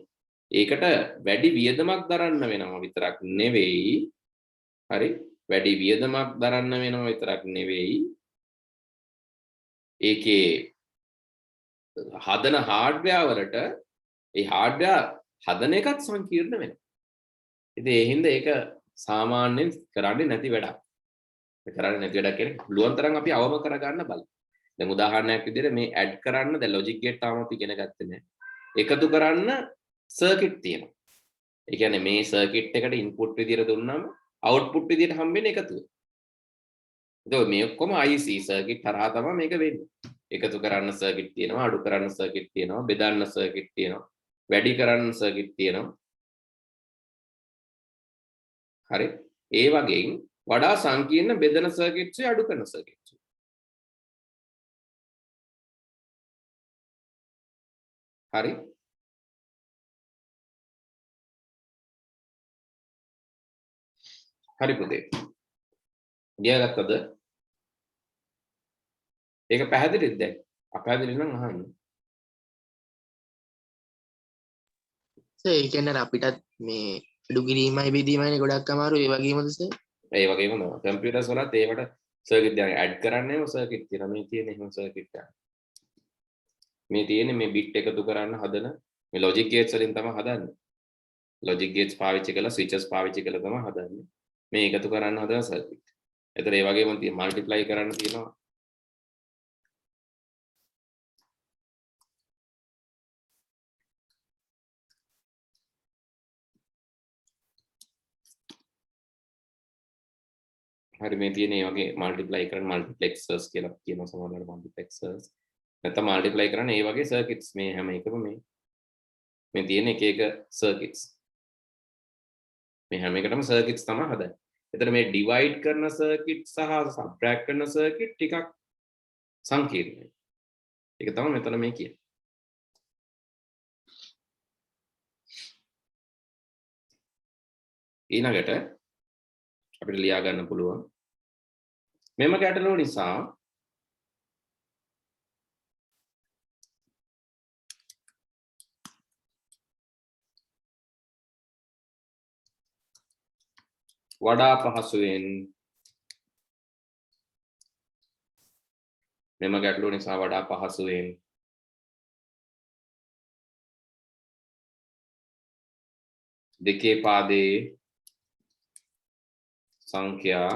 ඒකට වැඩි වියදමක් දරන්න වෙනවා විතරක් නෙවෙයි. හරි වැඩි වියදමක් දරන්න වෙනවා විතරක් නෙවෙයි. ඒකේ හදන හાર્ඩ්වෙයාර් වලට ඒ හાર્ඩ්වෙයාර් හදන එකත් සංකීර්ණ වෙනවා. ඉතින් ඒ හින්දා ඒක සාමාන්‍යයෙන් කරන්නේ නැති වැඩක්. ඒ කරන්නේ නැති වැඩක් කියන්නේ පුළුවන් තරම් අපි අවම කරගන්න බලන්න. දැන් උදාහරණයක් විදිහට මේ ඇඩ් කරන්න දැන් ලොජික් ගේට් තාම අපි ඉගෙන ගත්තේ නැහැ. එකතු කරන්න සර්කිට් තියෙනවා. ඒ කියන්නේ මේ සර්කිට් එකට ඉන්පුට් විදිහට දුන්නාම අවුට්පුට් විදිහට හම්බෙන්නේ එකතුව. ඒක මේ ඔක්කොම IC සර්කිට් හරහා තමයි මේක වෙන්නේ. එකතු කරන්න සර්කිට් තියෙනවා, අඩු කරන්න සර්කිට් තියෙනවා, බෙදන්න සර්කිට් තියෙනවා, වැඩි කරන්න සර්කිට් තියෙනවා. හරි. ඒ වගේ වඩා සංකීර්ණ බෙදන සර්කිට්ස් අඩු කරන සර්කිට්ස්. හරි. හරි පුතේ. ගියාගත්තද? ඒක පැහැදිලිද දැන්? අපැහැදිලි නම් අහන්න. ඒ කියන්නේ අපිටත් මේ අඩු කිරීමයි බෙදීමයි ගොඩක් අමාරු ඒ වගේමද සර්? ඒ වගේම තමයි. කම්පියුටර්ස් වලත් ඒවට සර්කිට් දැන් ඇඩ් කරන්නේම සර්කිට් තියෙනවා. මේ තියෙන එහෙම සර්කිට් එකක්. මේ තියෙන්නේ මේ බිට් එකතු කරන්න හදන මේ ලොජික් ගේට්ස් වලින් තමයි හදන්නේ. ලොජික් ගේට්ස් පාවිච්චි කරලා ස්විචස් පාවිච්චි කරලා තමයි හදන්නේ. මේ එකතු කරන්න හදන සර්කිට්. ඒතර ඒ වගේම තියෙන මල්ටිප්ලයි කරන්න තියෙනවා. හරි මේ තියෙන මේ වගේ මල්ටිප්ලයි කරන මල්ටිප්ලෙක්සර්ස් කියලා කියන සමහරවල් මල්ටිප්ලෙක්සර්ස් නැත්නම් මල්ටිප්ලයි කරන ඒ වගේ සර්කිට්ස් මේ හැම එකම මේ තියෙන එක එක සර්කිට්ස් මේ හැම එකටම සර්කිට්ස් තමයි හදන්නේ. එතන මේ ඩිවයිඩ් කරන සර්කිට් සහ සබ්ට්‍රැක්ට් කරන සර්කිට් ටිකක් සංකීර්ණයි. ඒක තමයි මෙතන මේ කියන්නේ. ඊළඟට අපිට ලියා ගන්න පුළුවන් මෙම ගැටලුව නිසා වඩා පහසුවෙන් මෙම ගැටලුව නිසා වඩා පහසුවෙන් දෙකේ පාදයේ සංඛ්‍යා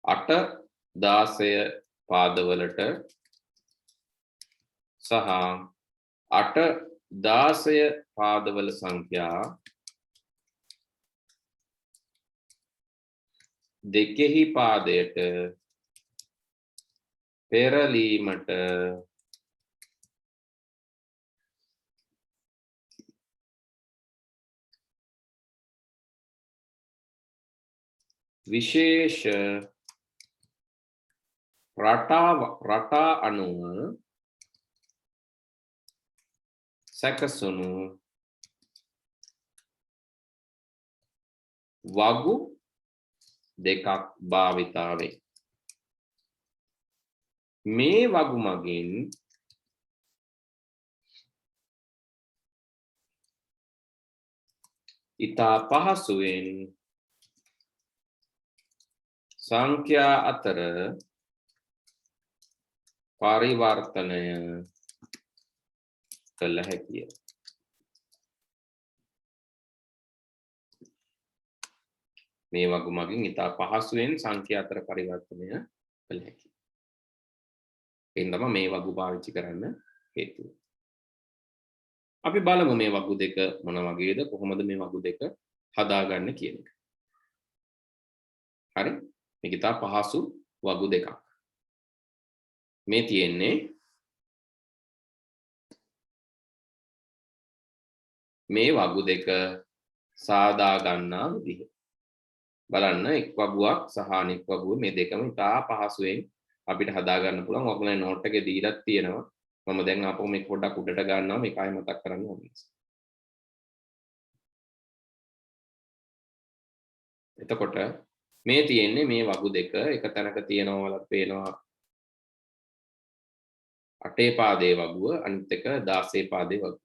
8 16 පාදවලට සහ 8 16 පාදවල සංඛ්‍යා දෙකෙහි පාදයට පෙරලීමට විශේෂ රටා අනුව සැකසුණු වගු දෙකක් භාවිතා වේ. මේ වගු මගින් ඉතා පහසුවෙන් සංඛ්‍යා අතර පරිවර්තනය කළ හැකිය. මේ වගු මගින් ඉතා පහසුවෙන් සංඛ්‍යා අතර පරිවර්තනය කළ හැකිය. එයින් තමයි මේ වගු පාවිච්චි කරන්න හේතුව. අපි බලමු මේ වගු දෙක මොන වගේද කොහොමද මේ වගු දෙක හදාගන්න කියන එක. හරි? මේක ඉතා පහසු වගු දෙකක්. මේ තියෙන්නේ මේ වගු දෙක සාදා ගන්නා විදිහ. බලන්න එක් වගුවක් සහ අනෙක් වගුව මේ දෙකම ඉතා පහසුවෙන් අපිට හදා ගන්න පුළුවන්. ඔයගොල්ලෝ නෝට් එකේ දීලා තියෙනවා. මම දැන් ආපහු මේක පොඩ්ඩක් උඩට ගන්නවා මේක ආයෙ මතක් කරන්න ඕනේ. එතකොට මේ තියෙන්නේ මේ වගු දෙක එක තැනක තියෙනවා වල පේනවා 8 පාදයේ වගුව අනිත් එක 16 පාදයේ වගුව.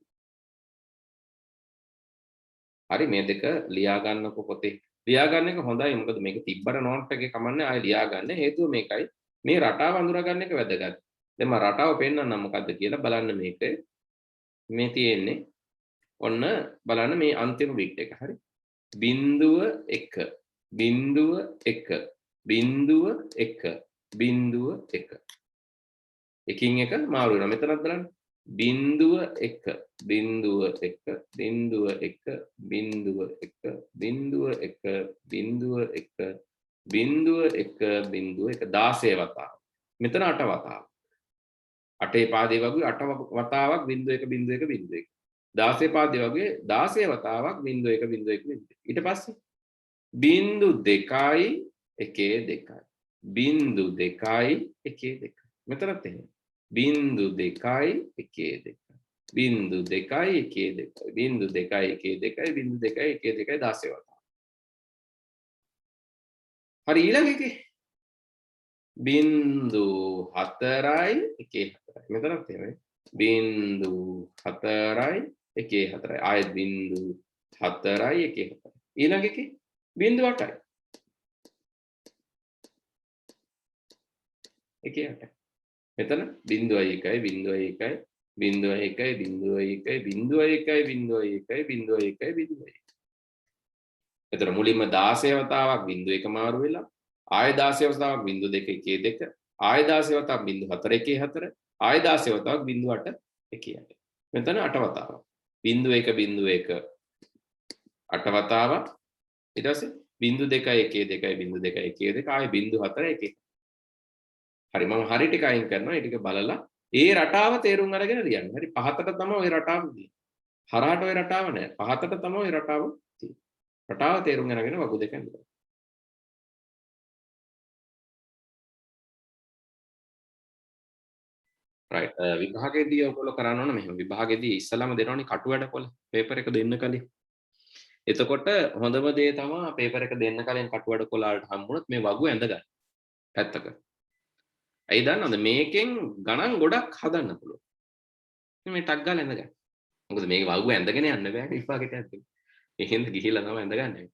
හරි මේ දෙක ලියා ගන්නකො පොතේ. ලියා ගන්න එක හොඳයි මොකද මේක තිබ්බට නෝට් එකේ කමන්නේ ආයෙ ලියා ගන්න. හේතුව මේකයි මේ රටාව අඳුර ගන්න එක වැදගත්. දැන් මම රටාව පෙන්නන්නම් මොකද්ද කියලා බලන්න මේක. මේ තියෙන්නේ ඔන්න බලන්න මේ අන්තිම බිට් එක හරි. 0.1 0.1 0.1 0.1 එකින් එක මාරු වෙනවා. මෙතනත් බලන්න 0.1 0.1 0.1 0.1 0.1 0.1 16 වතාව. මෙතන 8 වතාව. 8 පාදයේ වගේ 8 වතාවක් 0.1 0.1 0.1. 16 පාදයේ වගේ 16 වතාවක් 0.1 0.1 ඊට පස්සේ 0.2 1 2 0.2 මෙතනත් එහෙම 0.2 1 2 0.2 1 2 0.2 1 2 0.2 1 2 16 වතාව. හරි ඊළඟ එකේ 0.4යි 1 4යි මෙතනත් එහෙමයි 0.4යි 1 4යි ආයෙත් 0.4යි 1 4යි ඊළඟ එකේ 0.8යි 1 8යි මෙතන 0.1යි 0.1යි 0.1යි 0.1යි 0.1යි එතන මුලින්ම 16 වතාවක් 0.1 මාරු වෙලා ආයෙ 16 වතාවක් 0.2 1 2 ආයෙ 16 වතාවක් 0.4 1 4 ආයෙ 16 වතාවක් 0.8 1 8 මෙතන 8 වතාවක් 0.1 0.1 8 වතාවක් ඊට පස්සේ 0.2 1 2 0.2 1 2 ආයෙ 0.4 1 හරි මම හරි ටික අයින් කරනවා ඒ ටික බලලා ඒ රටාව තේරුම් අරගෙන ලියන්න. හරි පහතට තමයි ওই රටාව තියෙන්නේ. හරහාට ওই රටාව නෑ. පහතට තමයි ওই රටාව තියෙන්නේ. රටාව තේරුම් අරගෙන වගු දෙක ඇඳලා. රයිට් විභාගයේදී ඔයගොල්ලෝ කරන්න ඕන මෙහෙම. විභාගයේදී ඉස්සලාම දෙනවනේ කටු වැඩපොළ පේපර් එක දෙන්න කලින්. එතකොට හොඳම දේ තමයි පේපර් එක දෙන්න කලින් කටු වැඩපොළ වලට හම්බුනොත් මේ වගු ඇඳ ගන්න. පැත්තක. ඇයි දන්නවද මේකෙන් ගණන් ගොඩක් හදන්න පුළුවන්. මේ ටක් ගාලා ඇඳ ගන්න. මොකද මේක වගු ඇඳගෙන යන්න බෑ විභාගෙට ඇද්දේ. එහෙනම් ගිහිල්ලා තමයි ඇඳගන්නේ.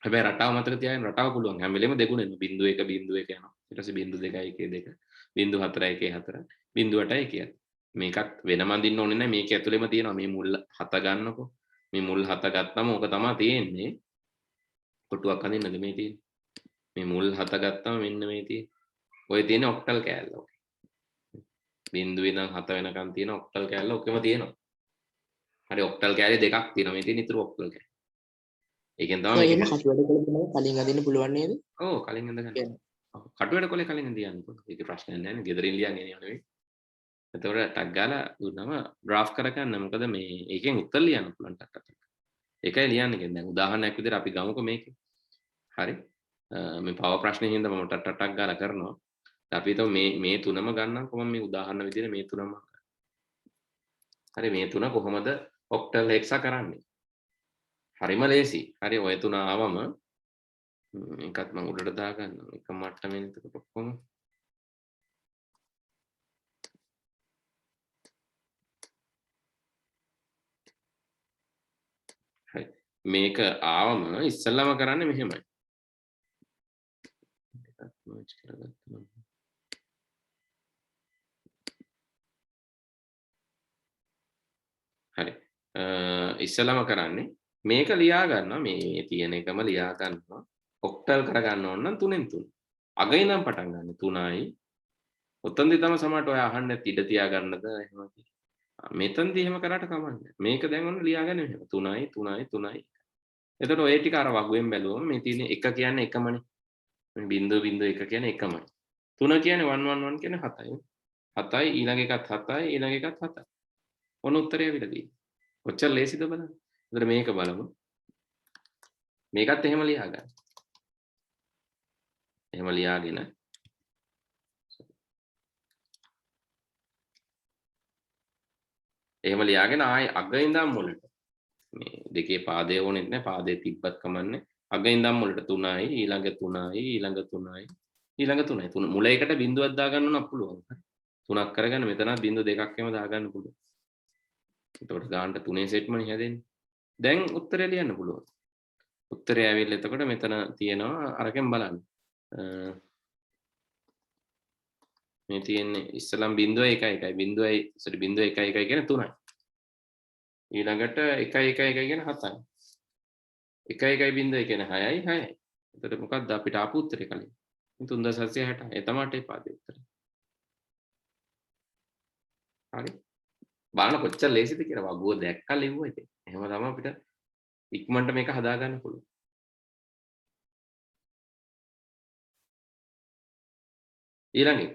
හැබැයි රටාව මතක තියාගන්න රටාව පුළුවන් හැම වෙලෙම දෙගුණ එනවා 0.1 0.1 යනවා ඊට පස්සේ 0.2 1 2 0.4 1 4 0.8 1 මේකත් වෙනම අඳින්න ඕනේ නැහැ මේක ඇතුළෙම තියෙනවා මේ මුල් හත ගන්නකො මේ මුල් හත ගත්තම ඕක තමයි තියෙන්නේ කොටුවක් අඳින්නද මේ තියෙන්නේ මේ මුල් හත ගත්තම මෙන්න මේ තියෙන්නේ ඔය තියෙන ඔක්ටල් කෑල්ල ඔක බිඳුවේ ඉඳන් 7 වෙනකන් තියෙන ඔක්ටල් කෑල්ල ඔකෙම තියෙනවා හරි ඔක්ටල් කෑලි දෙකක් තියෙනවා මේ තියෙන ඉතුරු ඔක්ටල් කෑලි ඒකෙන් තමයි මේක කටුවැඩ කොළ කලින් අදින්න පුළුවන් නේද? ඔව් කලින් ඉඳගන්න. කටුවැඩ කොලේ කලින් ඉඳියන්න පුළුවන්. ඒක ප්‍රශ්නයක් නෑ නේ. ගෙදරින් ලියන් එන්නේ නෙවෙයි. එතකොට ටක් ගාලා දුන්නම ඩ්‍රාෆ්ට් කරගන්න. මොකද මේ ඒකෙන් උත්තර ලියන්න පුළුවන් ටක් ටක්. ඒකයි ලියන්නේ. දැන් උදාහරණයක් විදිහට අපි ගමුකෝ මේකේ. හරි. මේ පව ප්‍රශ්නේ හින්දා මම ටක් ටක් ගාලා කරනවා. අපි හිතමු මේ තුනම ගන්නම්කො මම මේ උදාහරණ විදිහට මේ තුනම. හරි මේ තුන කොහොමද ඔක්ටල් හෙක්සා කරන්නේ? හරිම ලේසි. හරි ඔය තුන ආවම එකත් මම උඩට දාගන්නවා. එක මට්ටමින් එතකොට ඔක්කොම හරි. මේක ආවම ඉස්සෙල්ලාම කරන්නේ මෙහෙමයි. එකත් මර්ජ් කරගත්තා. හරි. ඉස්සෙල්ලාම කරන්නේ මේක ලියා ගන්නවා මේ තියෙන එකම ලියා ගන්නවා. ඔක්ටල් කරගන්න ඕන නම් 3න් 3. අග ඉඳන් පටන් ගන්න 3යි. ඔතනදී තමයි සමහරට ඔය අහන්නේ ඉඩ තියා ගන්නද එහෙම මෙතනදී එහෙම කරාට කමන්නේ. මේක දැන් ඔන්න ලියාගන්න මෙහෙම 3යි 3යි 3යි. එතකොට ඔය ටික අර වගුවෙන් බැලුවම මේ තියෙන 1 කියන්නේ එකමනේ. මේ 0.1 කියන්නේ එකමයි. 3 කියන්නේ 1 1 1 කියන්නේ 7යි. 7යි ඊළඟ එකත් 7යි ඊළඟ එකත් 7යි. ඔන්න උත්තරය ඇවිල්ලා තියෙන්නේ. කොච්චර ලේසිද බලන්න. එතකොට මේක බලමු. මේකත් එහෙම ලියා ගන්න. එහෙම ලියාගෙන එහෙම ලියාගෙන ආයේ අග ඉඳන් මුලට මේ දෙකේ පාදේ ඕනෙත් නැහැ. පාදේ තිබ්බත් කමන්නේ. අග ඉඳන් මුලට 3යි ඊළඟ 3යි ඊළඟ 3යි ඊළඟ 3යි. තුන මුල එකට බිඳුවක් දාගන්න උනත් පුළුවන්. 3ක් කරගෙන මෙතන බිඳු දෙකක් එහෙම දාගන්න පුළුවන්. එතකොට ගානට 3 සෙට්මනේ හැදෙන්නේ. දැන් උත්තරය ලියන්න පුළුවන්. උත්තරය ඇවිල්ලා එතකොට මෙතන තියෙනවා අරකින් බලන්න. මේ තියෙන්නේ ඉස්සලම් 0.1 බිඳුවයි සෝරි 0.11 කියන්නේ 3යි. ඊළඟට 1.11 කියන්නේ 7යි. 1.1 කියන්නේ 6යි 6යි. එතකොට මොකක්ද අපිට ආපු උත්තරේ කලින්? 3760. ඒ තමයි අටේ පාදේ උත්තරේ. හරි. බලන්න කොච්චර ලේසිද කියලා වගුව දැක්කා ලිව්වා ඉතින්. එහෙම තමයි අපිට ඉක්මනට මේක හදා ගන්න පුළුවන්. ඊළඟ එක.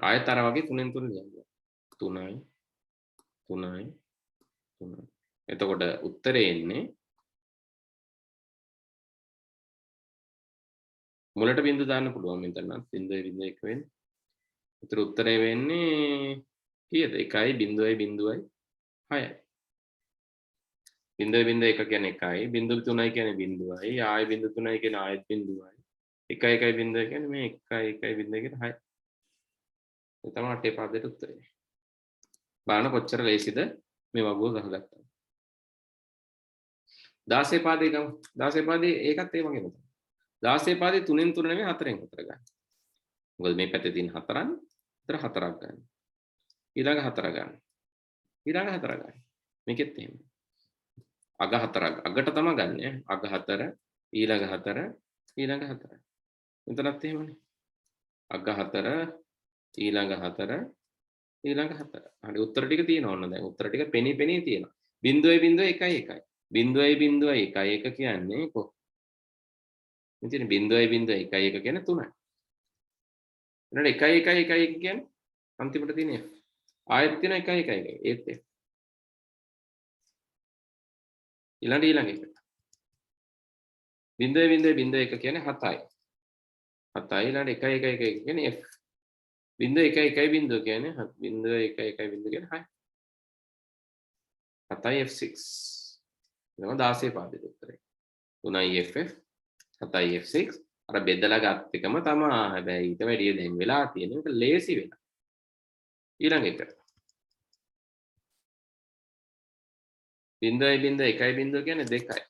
ආයෙත් අර වගේ 3න් 3 ලියන්න. 3යි 3යි 3යි. එතකොට උත්තරේ එන්නේ මුලට බිඳු දාන්න පුළුවන් මෙතන 0.1 වෙන්නේ. ඒතර උත්තරේ වෙන්නේ කීයද? 1යි 0.0යි 6යි. 0.1 කියන්නේ 1යි 0.3යි කියන්නේ 0යි ආයෙ 0.3යි කියන්නේ ආයෙත් 0යි 1.1 කියන්නේ මේ 1යි 1.0 කියන්නේ 6යි. ඒ තමයි අටේ පාදයට උත්තරේ. බලන්න කොච්චර ලේසිද මේ වගුව ගහගත්තා. 16 පාදේ ගමු. 16 පාදේ ඒකත් ඒ වගේම තමයි. 16 පාදේ 3න් 3 නෙමෙයි 4න් 4 ගන්න. මොකද මේ පැත්තේ තියෙන 4න් විතර 4ක් ගන්න. ඊළඟ 4 ගන්න. ඊළඟ 4 ගන්න. මේකෙත් එහෙම. අග 4ක් අගට තමයි ගන්න. අග 4 ඊළඟ 4 ඊළඟ 4. මෙතනත් එහෙමනේ. අග 4 ඊළඟ 4 ඊළඟ 4. හරි උත්තර ටික තියෙනවා ඔන්න දැන් උත්තර ටික පෙනී තියෙනවා. 0.1 0.1 කියන්නේ කො මෙතන 0.1 කියන්නේ 3යි. ඊළඟ 1.1 කියන්නේ අන්තිමට තියෙන F. ආයෙත් තියෙන 1.1 ඒත් F. ඊළඟ එක. 0.1 කියන්නේ 7යි. 7යි ඊළඟ 1.1 කියන්නේ F. 0.1 කියන්නේ 0.1 කියන්නේ 6. 7යි F6. එනවා 16 පාදේ උත්තරේ. 3යි FF 7යි F6 අර බෙදලා ගත් එකම තමයි. හැබැයි ඊට වැඩිය දැන් වෙලා තියෙන එක ලේසි වෙලා. ඊළඟ එක. 0.1 කියන්නේ 2යි.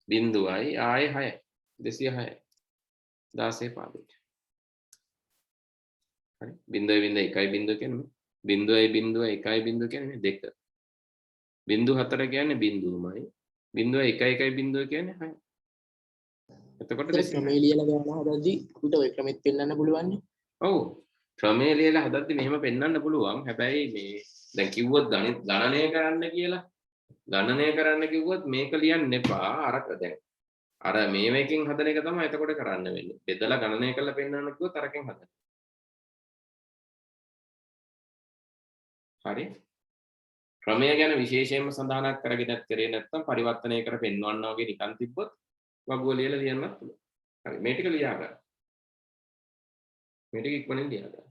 බිඳුවයි ආයේ 6යි. 206යි. 16 පාදේ. හරි 0.1 කියන්නේ 0.1 කියන්නේ 2. 0.4 කියන්නේ බිඳුවමයි. 0.1 කියන්නේ 6. එතකොට ක්‍රමේ ලියලා ගන්න හදද්දි අපිට ඔය ක්‍රමෙත් පෙන්වන්න පුළුවන් නේ. ඔව් ක්‍රමේ ලියලා හදද්දි මෙහෙම පෙන්වන්න පුළුවන්. හැබැයි මේ දැන් කිව්වොත් ගණනය කරන්න කියලා. ගණනය කරන්න කිව්වොත් මේක ලියන්න එපා. අරක දැන් අර මේවකින් හදන එක තමයි එතකොට කරන්න වෙන්නේ. බෙදලා ගණනය කරලා පෙන්වන්න කිව්වොත් අරකින් හදන්න. හරි ක්‍රමය ගැන විශේෂයෙන්ම සඳහනක් කරගෙන නැත්නම් පරිවර්තනය කර පෙන්වන්න වගේ නිකන් තිබ්බොත් වගුව ලියලා ලියන්නත් පුළුවන්. හරි මේ ටික ලියා ගන්න. මේ ටික ඉක්මනින් ලියා ගන්න.